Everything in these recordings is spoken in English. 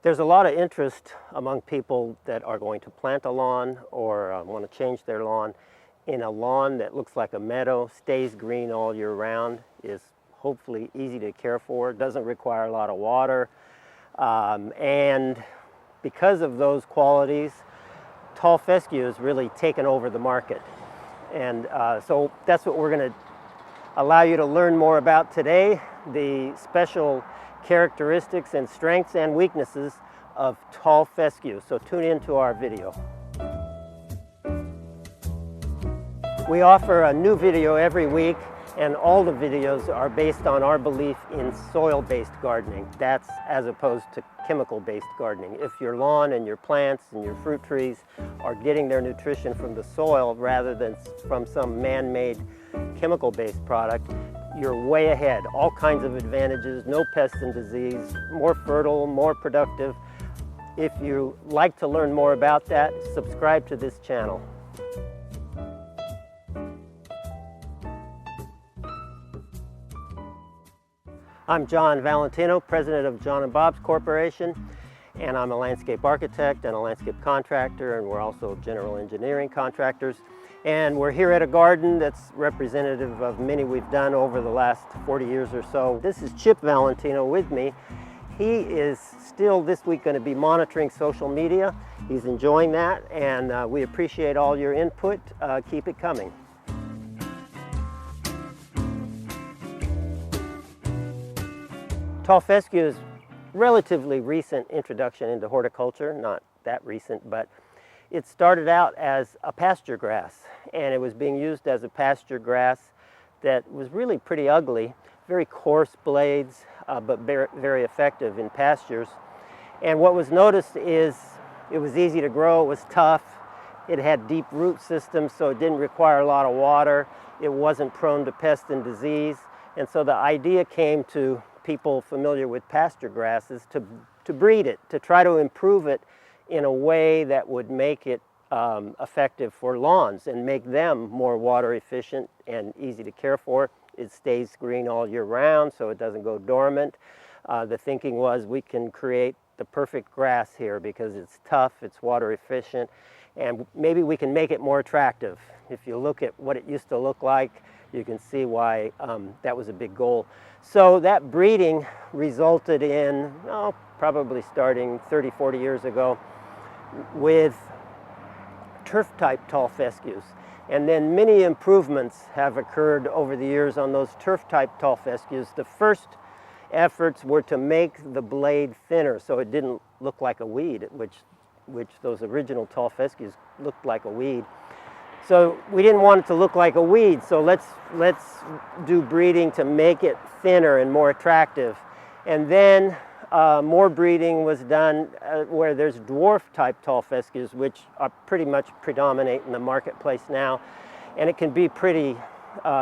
There's a lot of interest among people that are going to plant a lawn or want to change their lawn in a lawn that looks like a meadow, stays green all year round, is hopefully easy to care for, doesn't require a lot of water, and because of those qualities, tall fescue has really taken over the market. And so that's what we're going to allow you to learn more about today, the special characteristics and strengths and weaknesses of tall fescue. So tune into our video. We offer a new video every week, and all the videos are based on our belief in soil-based gardening. That's as opposed to chemical-based gardening. If your lawn and your plants and your fruit trees are getting their nutrition from the soil rather than from some man-made chemical-based product, you're way ahead. All kinds of advantages, no pests and disease, more fertile, more productive. If you like to learn more about that, subscribe to this channel. I'm John Valentino, president of John and Bob's Corporation, and I'm a landscape architect and a landscape contractor, and we're also general engineering contractors. And we're here at a garden that's representative of many we've done over the last 40 years or so. This is Chip Valentino with me. He is still this week going to be monitoring social media. He's enjoying that, and we appreciate all your input. Keep it coming. Tall fescue is relatively recent introduction into horticulture, not that recent, but it started out as a pasture grass, and it was being used as a pasture grass that was really pretty ugly, very coarse blades, but very effective in pastures. And what was noticed is it was easy to grow, it was tough, it had deep root systems, so it didn't require a lot of water, it wasn't prone to pest and disease, and so the idea came to people familiar with pasture grasses to breed it, to try to improve it in a way that would make it effective for lawns and make them more water efficient and easy to care for. It stays green all year round, so it doesn't go dormant. The thinking was we can create the perfect grass here because it's tough, it's water efficient, and maybe we can make it more attractive. If you look at what it used to look like, you can see why that was a big goal. So that breeding resulted in, probably starting 30, 40 years ago, with turf-type tall fescues. And then many improvements have occurred over the years on those turf-type tall fescues. The first efforts were to make the blade thinner so it didn't look like a weed, which those original tall fescues looked like a weed. So we didn't want it to look like a weed, so let's do breeding to make it thinner and more attractive. And then more breeding was done where there's dwarf-type tall fescues, which are pretty much predominate in the marketplace now, and it can be pretty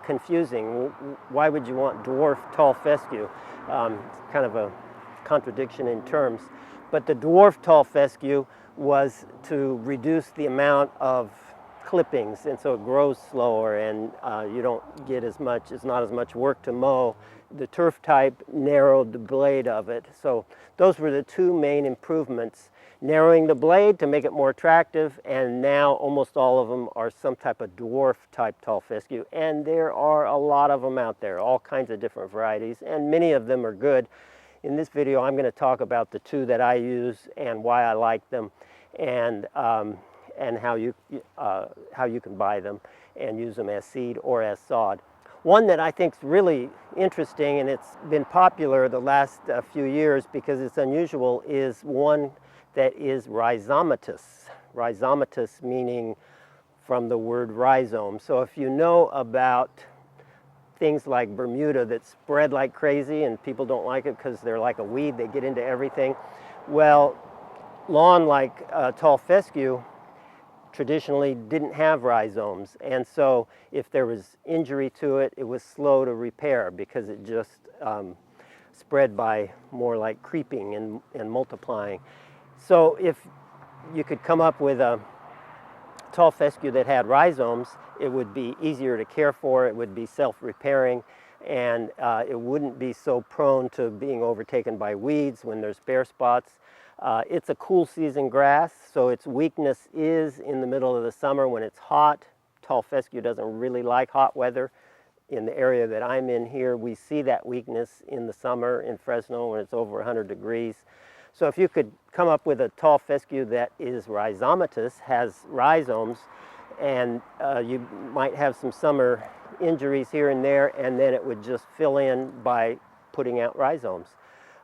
confusing. Why would you want dwarf tall fescue? It's kind of a contradiction in terms. But the dwarf tall fescue was to reduce the amount of clippings, and so it grows slower, and you don't get as much, it's not as much work to mow. The turf type narrowed the blade of it. So those were the two main improvements, narrowing the blade to make it more attractive, and now almost all of them are some type of dwarf type tall fescue, and there are a lot of them out there, all kinds of different varieties, and many of them are good. In this video I'm going to talk about the two that I use and why I like them, and how you can buy them and use them as seed or as sod. One that I think is really interesting, and it's been popular the last few years because it's unusual, is one that is rhizomatous. Rhizomatous meaning from the word rhizome. So if you know about things like Bermuda that spread like crazy and people don't like it because they're like a weed, they get into everything. Well, lawn like tall fescue traditionally didn't have rhizomes, and so if there was injury to it, it was slow to repair because it just spread by more like creeping and multiplying. So if you could come up with a tall fescue that had rhizomes, it would be easier to care for, it would be self-repairing, and it wouldn't be so prone to being overtaken by weeds when there's bare spots. It's a cool season grass, so its weakness is in the middle of the summer when it's hot. Tall fescue doesn't really like hot weather. In the area that I'm in here, we see that weakness in the summer in Fresno when it's over 100 degrees. So if you could come up with a tall fescue that is rhizomatous, has rhizomes, and you might have some summer injuries here and there, and then it would just fill in by putting out rhizomes.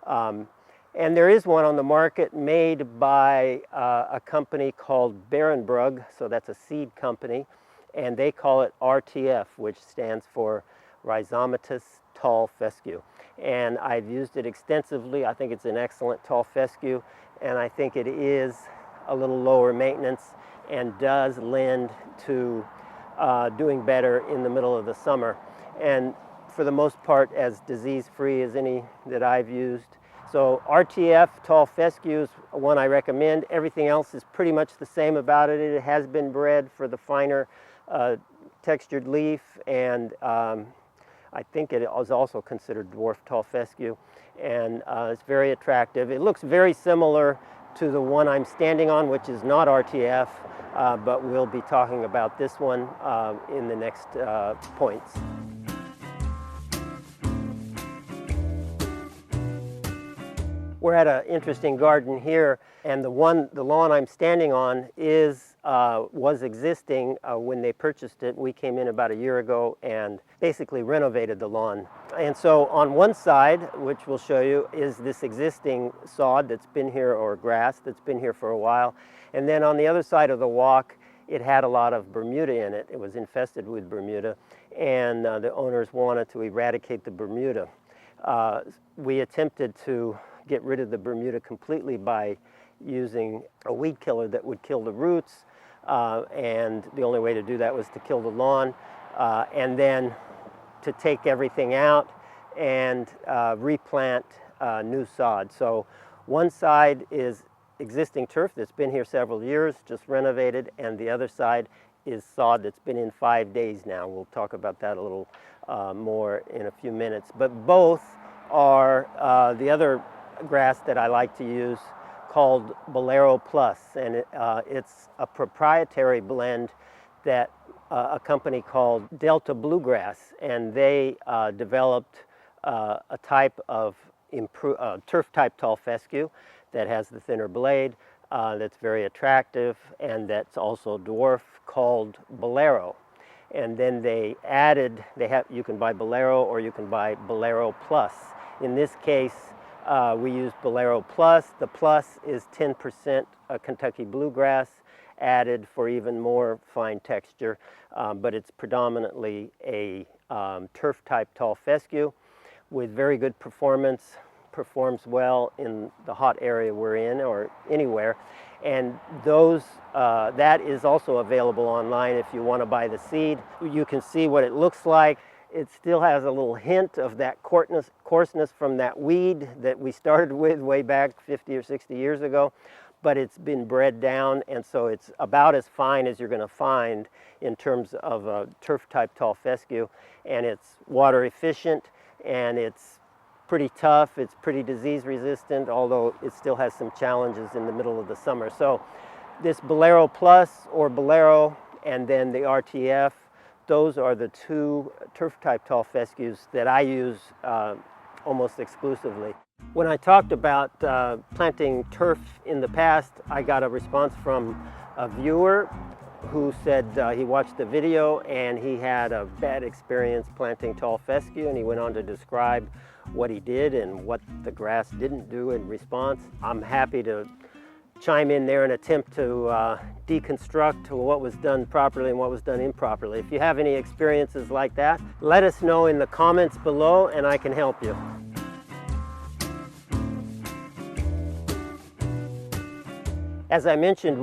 And there is one on the market made by a company called Barenbrug, so that's a seed company, and they call it RTF, which stands for Rhizomatous Tall Fescue. And I've used it extensively. I think it's an excellent tall fescue, and I think it is a little lower maintenance and does lend to doing better in the middle of the summer. And for the most part, as disease-free as any that I've used. So RTF Tall Fescue is one I recommend. Everything else is pretty much the same about it. It has been bred for the finer textured leaf, and I think it is also considered dwarf tall fescue, and it's very attractive. It looks very similar to the one I'm standing on, which is not RTF, but we'll be talking about this one in the next points. We're at an interesting garden here, and the lawn I'm standing on was existing when they purchased it. We came in about a year ago and basically renovated the lawn. And so on one side, which we'll show you, is this existing sod that's been here, or grass that's been here for a while. And then on the other side of the walk, it had a lot of Bermuda in it. It was infested with Bermuda, and the owners wanted to eradicate the Bermuda. We attempted to get rid of the Bermuda completely by using a weed killer that would kill the roots, and the only way to do that was to kill the lawn, and then to take everything out and replant new sod. So one side is existing turf that's been here several years, just renovated, and the other side is sod that's been in 5 days now. We'll talk about that a little more in a few minutes. But both are the other grass that I like to use, called Bolero Plus, and it's a proprietary blend that a company called Delta Bluegrass, and they developed a type of turf type tall fescue that has the thinner blade, that's very attractive, and that's also dwarf, called Bolero. And then they added, you can buy Bolero or you can buy Bolero Plus. In this case, we used Bolero Plus. The Plus is 10% Kentucky bluegrass added for even more fine texture, but it's predominantly a turf type tall fescue with very good performance, performs well in the hot area we're in or anywhere. And that is also available online if you want to buy the seed. You can see what it looks like. It still has a little hint of that coarseness from that weed that we started with way back 50 or 60 years ago, but it's been bred down, and so it's about as fine as you're going to find in terms of a turf type tall fescue, and it's water efficient, and it's pretty tough, it's pretty disease resistant, although it still has some challenges in the middle of the summer. So this Bolero Plus or Bolero and then the RTF, those are the two turf type tall fescues that I use almost exclusively. When I talked about planting turf in the past, I got a response from a viewer who said he watched the video and he had a bad experience planting tall fescue, and he went on to describe what he did and what the grass didn't do in response. I'm happy to chime in there and attempt to deconstruct what was done properly and what was done improperly. If you have any experiences like that, let us know in the comments below and I can help you. As I mentioned,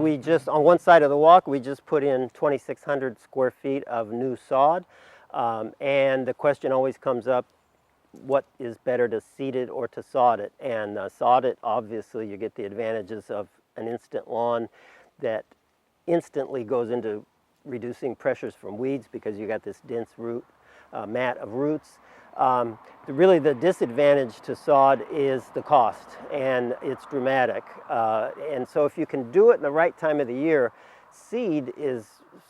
on one side of the walk, we just put in 2,600 square feet of new sod, and the question always comes up, what is better, to seed it or to sod it? And sod it, obviously you get the advantages of an instant lawn that instantly goes into reducing pressures from weeds because you got this dense root mat of roots. Really the disadvantage to sod is the cost, and it's dramatic. And so if you can do it in the right time of the year, seed is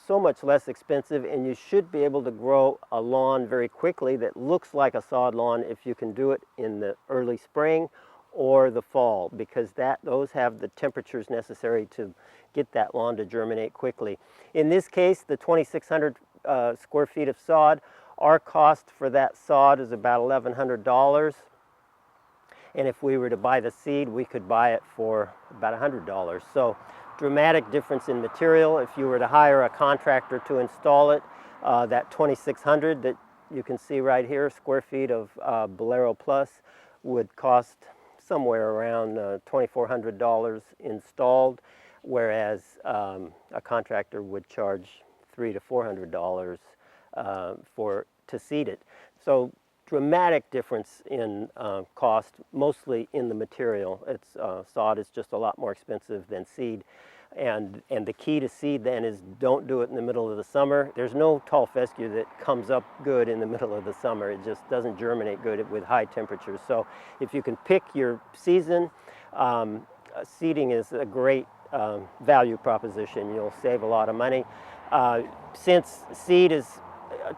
so much less expensive, and you should be able to grow a lawn very quickly that looks like a sod lawn if you can do it in the early spring or the fall, because those have the temperatures necessary to get that lawn to germinate quickly. In this case, the 2,600 square feet of sod, our cost for that sod is about $1,100. And if we were to buy the seed, we could buy it for about $100. So dramatic difference in material. If you were to hire a contractor to install it, that 2,600 that you can see right here, square feet of Bolero Plus, would cost somewhere around $2,400 installed, whereas a contractor would charge $300 to $400 to seed it. So dramatic difference in cost, mostly in the material. Sod is just a lot more expensive than seed. And the key to seed then is don't do it in the middle of the summer. There's no tall fescue that comes up good in the middle of the summer. It just doesn't germinate good with high temperatures. So if you can pick your season, seeding is a great value proposition. You'll save a lot of money. Since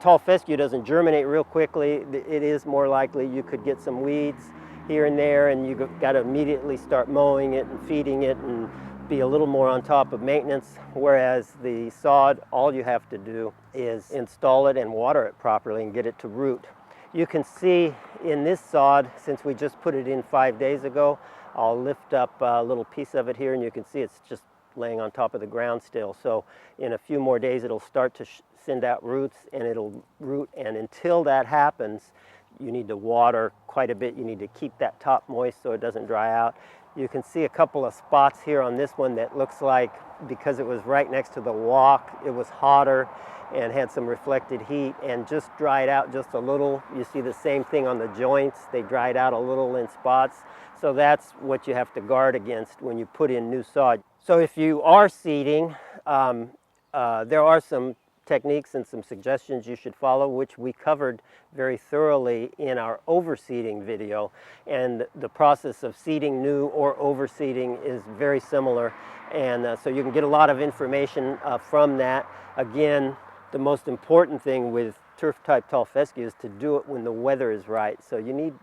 tall fescue doesn't germinate real quickly, it is more likely you could get some weeds here and there, and you got to immediately start mowing it and feeding it and be a little more on top of maintenance, whereas the sod, all you have to do is install it and water it properly and get it to root. You can see in this sod, since we just put it in 5 days ago, I'll lift up a little piece of it here, and you can see it's just laying on top of the ground still. So in a few more days it'll start to send out roots, and it'll root, and until that happens you need to water quite a bit. You need to keep that top moist so it doesn't dry out. You can see a couple of spots here on this one that looks like, because it was right next to the walk, it was hotter and had some reflected heat and just dried out just a little. You see the same thing on the joints. They dried out a little in spots. So that's what you have to guard against when you put in new sod. So if you are seeding, there are some techniques and some suggestions you should follow, which we covered very thoroughly in our overseeding video. And the process of seeding new or overseeding is very similar. And so you can get a lot of information from that. Again, the most important thing with turf-type tall fescue is to do it when the weather is right. So you need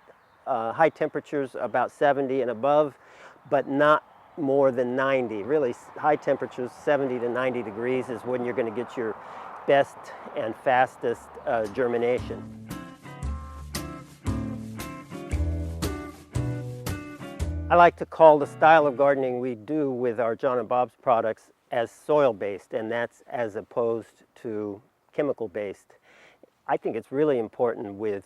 high temperatures, about 70 and above, but not more than 90. Really, high temperatures, 70 to 90 degrees, is when you're going to get your best and fastest germination. I like to call the style of gardening we do with our John and Bob's products as soil-based, and that's as opposed to chemical-based. I think it's really important with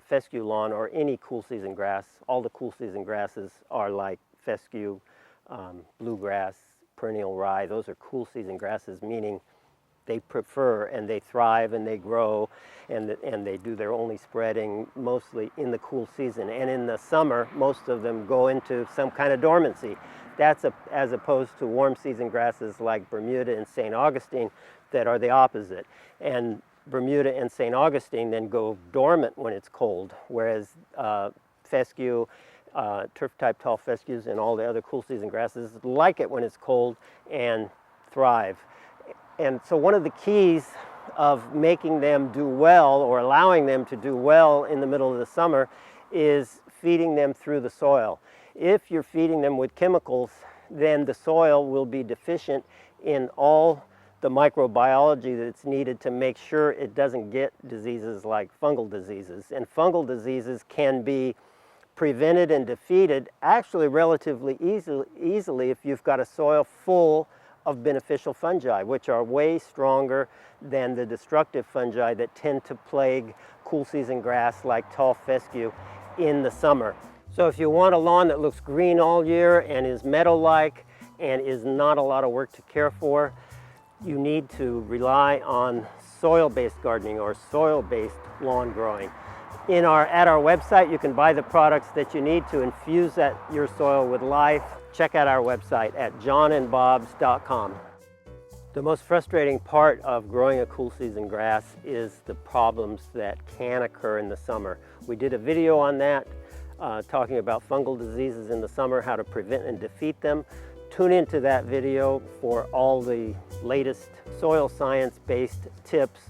fescue lawn or any cool season grass. All the cool season grasses are like fescue, bluegrass, perennial rye. Those are cool season grasses, meaning they prefer and they thrive and they grow and they do their only spreading mostly in the cool season. And in the summer, most of them go into some kind of dormancy. That's as opposed to warm season grasses like Bermuda and St. Augustine that are the opposite. And Bermuda and St. Augustine then go dormant when it's cold, whereas fescue, turf-type tall fescues, and all the other cool season grasses like it when it's cold and thrive. And so one of the keys of making them do well or allowing them to do well in the middle of the summer is feeding them through the soil. If you're feeding them with chemicals, then the soil will be deficient in all the microbiology that's needed to make sure it doesn't get diseases like fungal diseases. And fungal diseases can be prevented and defeated actually relatively easily if you've got a soil full of beneficial fungi, which are way stronger than the destructive fungi that tend to plague cool season grass like tall fescue in the summer. So if you want a lawn that looks green all year and is meadow-like and is not a lot of work to care for, you need to rely on soil-based gardening or soil-based lawn growing. At our website, you can buy the products that you need to infuse your soil with life. Check out our website at johnandbobs.com. The most frustrating part of growing a cool season grass is the problems that can occur in the summer. We did a video on that, talking about fungal diseases in the summer, how to prevent and defeat them. Tune into that video for all the latest soil science-based tips